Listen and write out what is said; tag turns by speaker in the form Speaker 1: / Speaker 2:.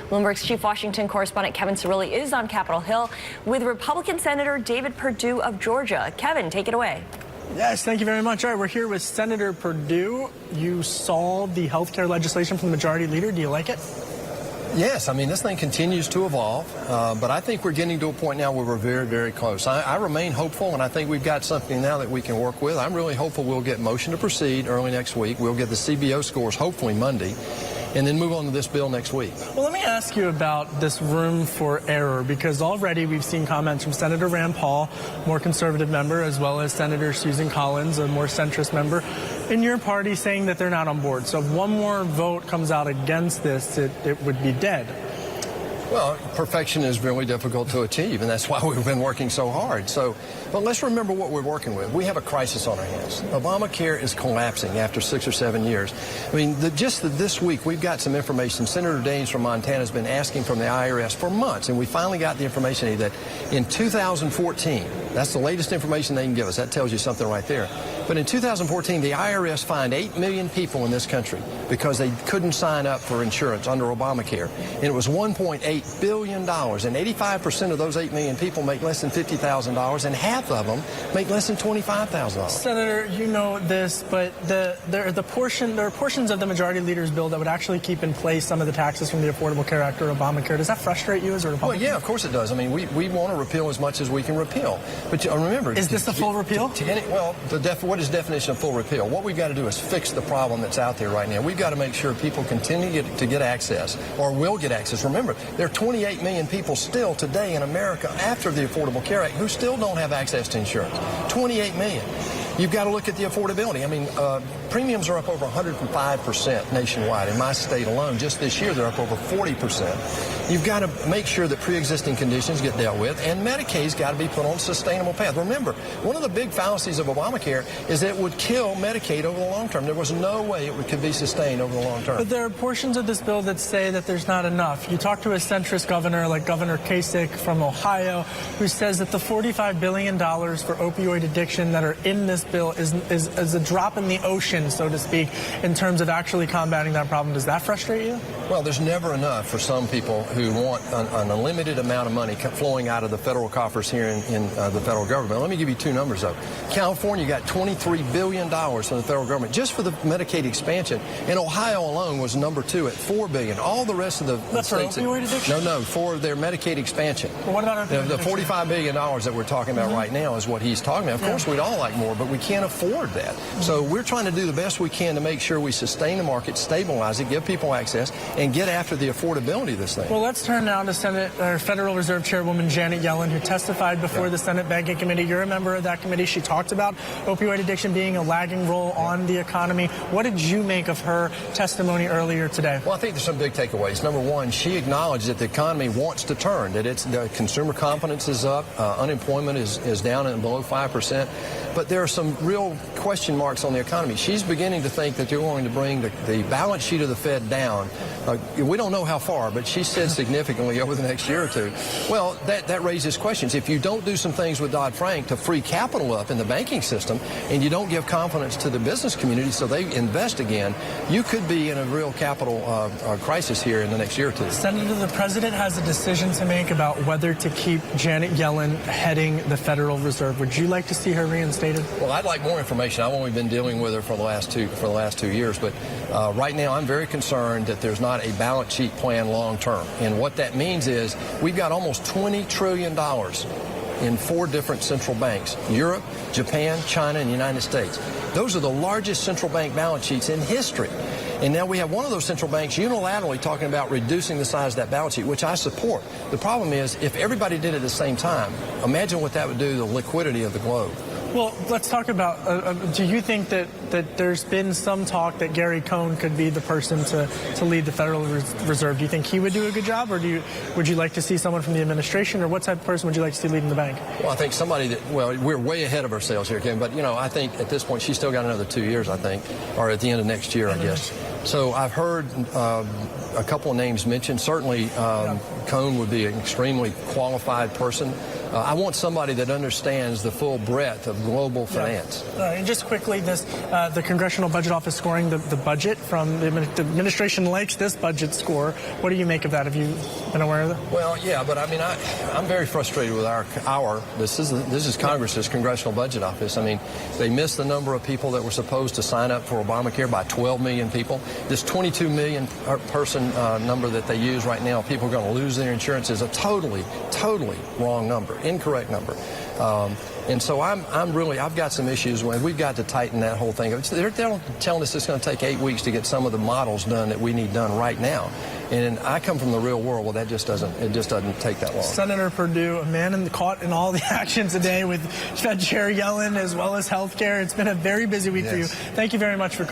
Speaker 1: Bloomberg's chief Washington correspondent Kevin Cirilli is on Capitol Hill with Republican Senator David Perdue of Georgia. Kevin, take it away.
Speaker 2: Yes, thank you very much. All right, we're here with Senator Perdue. You saw the health care legislation from the majority leader. Do you like it?
Speaker 3: Yes, I mean, this thing continues to evolve, but I think we're getting to a point now where we're very, very close. I remain hopeful, and I think we've got something now that we can work with. I'm really hopeful we'll get motion to proceed early next week. We'll get the CBO scores hopefully Monday, and then move on to this bill next week.
Speaker 2: Well, let me ask you about this room for error, because already we've seen comments from Senator Rand Paul, more conservative member, as well as Senator Susan Collins, a more centrist member, in your party saying that they're not on board. So if one more vote comes out against this, it would be dead.
Speaker 3: Well, perfection is really difficult to achieve, and that's why we've been working so hard. But let's remember what we're working with. We have a crisis on our hands. Obamacare is collapsing after 6 or 7 years. I mean, just this week, we've got some information. Senator Daines from Montana has been asking from the IRS for months, and we finally got the information that in 2014, that's the latest information they can give us. That tells you something right there. But in 2014, the IRS fined 8 million people in this country because they couldn't sign up for insurance under Obamacare. And it was $1.8 billion. And 85% of those 8 million people make less than $50,000, and half of them make less than $25,000.
Speaker 2: Senator, you know this, but there are portions of the majority leader's bill that would actually keep in place some of the taxes from the Affordable Care Act or Obamacare. Does that frustrate you as a Republican?
Speaker 3: Well, yeah, of course it does. I mean, we want to repeal as much as we can repeal. But remember...
Speaker 2: Is this the full repeal?
Speaker 3: Well, what is definition of full repeal? What we've got to do is fix the problem that's out there right now. We've got to make sure people continue to get access, or will get access. Remember, there are 28 million people still today in America after the Affordable Care Act who still don't have access to insurance. 28 million. You've got to look at the affordability. I mean, premiums are up over 105% nationwide. In my state alone, just this year, they're up over 40%. You've got to make sure that pre-existing conditions get dealt with, and Medicaid's got to be put on a sustainable path. Remember, one of the big fallacies of Obamacare is that it would kill Medicaid over the long term. There was no way it could be sustained over the long term.
Speaker 2: But there are portions of this bill that say that there's not enough. You talk to a centrist governor like Governor Kasich from Ohio, who says that the $45 billion for opioid addiction that are in this bill is a drop in the ocean, so to speak, in terms of actually combating that problem. Does that frustrate you?
Speaker 3: Well, there's never enough for some people who want an unlimited amount of money flowing out of the federal coffers here in the federal government. Let me give you two numbers, though. California got $23 billion from the federal government just for the Medicaid expansion, and Ohio alone was number 2 at $4 billion. All the rest of the states...
Speaker 2: For opioid addiction?
Speaker 3: No, for their Medicaid expansion.
Speaker 2: Well, what about
Speaker 3: the $45 billion that we're talking about right now is what he's talking about. Of course, we'd all like more, but we can't afford that. So we're trying to do the best we can to make sure we sustain the market, stabilize it, give people access, and get after the affordability of this thing.
Speaker 2: Well, let's turn now to Federal Reserve Chairwoman Janet Yellen, who testified before the Senate Banking Committee. You're a member of that committee. She talked about opioid addiction being a lagging role on the economy. What did you make of her testimony earlier today?
Speaker 3: Well, I think there's some big takeaways. Number one, she acknowledged that the economy wants to turn, that the consumer confidence is up, unemployment is down and below 5%, but there are some real question marks on the economy. She's beginning to think that they're going to bring the balance sheet of the Fed down. We don't know how far, but she said significantly over the next year or two. Well, that raises questions. If you don't do some things with Dodd-Frank to free capital up in the banking system, and you don't give confidence to the business community so they invest again, you could be in a real capital crisis here in the next year or two.
Speaker 2: Senator, the president has a decision to make about whether to keep Janet Yellen heading the Federal Reserve. Would you like to see her reinstated?
Speaker 3: Well, I'd like more information. I've only been dealing with her for the last 2 years, but right now I'm very concerned that there's not a balance sheet plan long term. And what that means is we've got almost $20 trillion in 4 different central banks: Europe, Japan, China, and the United States. Those are the largest central bank balance sheets in history. And now we have one of those central banks unilaterally talking about reducing the size of that balance sheet, which I support. The problem is, if everybody did it at the same time, imagine what that would do to the liquidity of the globe.
Speaker 2: Well, let's talk about, do you think that there's been some talk that Gary Cohn could be the person to lead the Federal Reserve? Do you think he would do a good job, or would you like to see someone from the administration, or what type of person would you like to see leading the bank?
Speaker 3: Well, I think somebody we're way ahead of ourselves here, Kevin, but, I think at this point she's still got another 2 years, I think, or at the end of next year, I guess. So I've heard a couple of names mentioned. Certainly, Cohn would be an extremely qualified person. I want somebody that understands the full breadth of global finance.
Speaker 2: And just quickly, the Congressional Budget Office scoring the budget from the administration likes this budget score. What do you make of that? Have you been aware of that?
Speaker 3: Well, yeah, but I mean, I'm very frustrated with this is Congress's Congressional Budget Office. I mean, they missed the number of people that were supposed to sign up for Obamacare by 12 million people. This 22 million person number that they use right now, people are going to lose their insurance, is a totally wrong number, incorrect number. And so I've got some issues with. We've got to tighten that whole thing. They're telling us it's going to take 8 weeks to get some of the models done that we need done right now. And I come from the real world. Well, it just doesn't take that long.
Speaker 2: Senator Perdue, a man caught in all the action today with Fed Chair Yellen as well as health care. It's been a very busy week for you. Thank you very much for